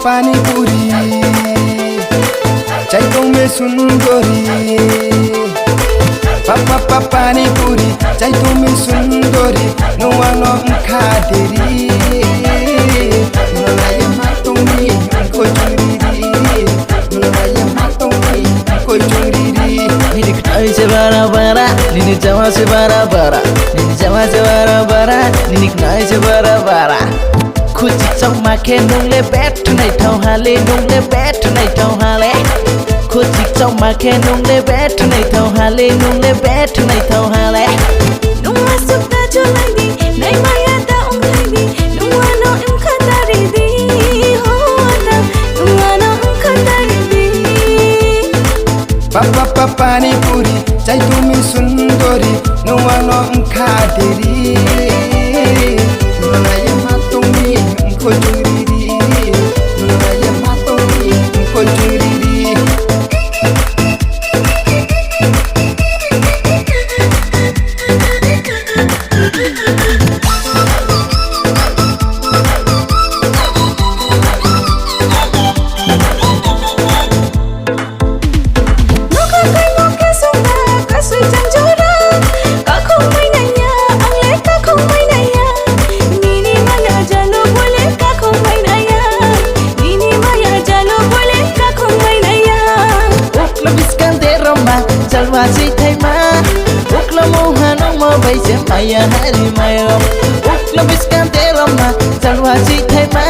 पानी पूरी चाइतो में सुंदरी पानी पूरी चाइतो में सुंदरी नवा नो खादेरी नलाया मातोंगी कोई चुंगरी नलाया मातोंगी कोई चुंगरी Nini kenai se bara bara, nini jama se bara bara, nini jama se bara bara, nini kenai se bara bara. Kucing trong mà khen nung le bet này thao hà le nung le bet này thao hà le. Kucing trong mà khen nung le bet này thao hà le nung le bet này thao hà le. Nung masuk ta cho lại đi, nay mai ta ung lại đi, nung ano em khát ta đi đi, ho ta, nung ano em khát ta đi đi. पानी पूरी चाइतो में सुंदरी नवा no खादेरी नलाया मातोंगी कोई चुंगरी नलाया मातोंगी कोई चुंगरी Jalwa si thay ma, ukla moha nong mo bay se maya hari mayo. Ukla biskan te roma, jalwa si thay ma.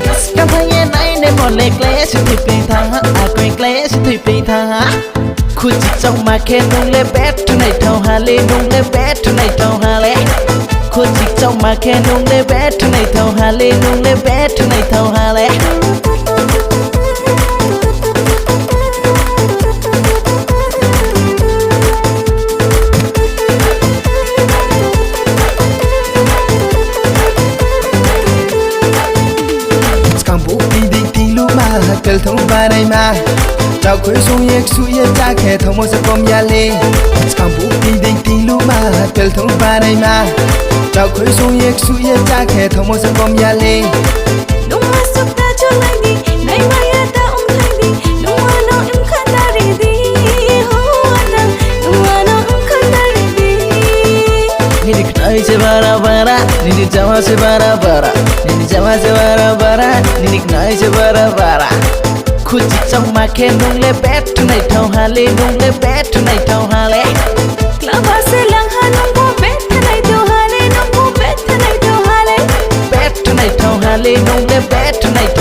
Biskan thanye nai ne mo le clash thi ping tha, a koi clash thi ping tha. Kuchi trong ma khen nong le bet này thao hà le nong le bet này thao hà le. Kuchi trong ma khen nong le bet này thao hà le nong le bet này thao hà le. Kel thong ba nay ma chào khơi suy cha khe thong mo sa kom ya le skam bu đi ding ti lu ma kel thong ba nay ma chào khơi suy cha khe thong mo sa kom ya le Nung masuk ta cho lại đi, nay mai ta ung lại đi, nung ano em khát ta đi đi, ho ta, nung ano em khát ta đi đi. Nini kenai se bara bara, nini jama se bara bara, nini jama se bara bara, nini kenai se bara bara. Kucing trong mà khen nung le bet này thao hà le nung le bet này thao hà le. Klaba se lang ha nung bo bet này thao hà le nung bo bet này thao hà le. Bet này thao hà le nung le bet này thao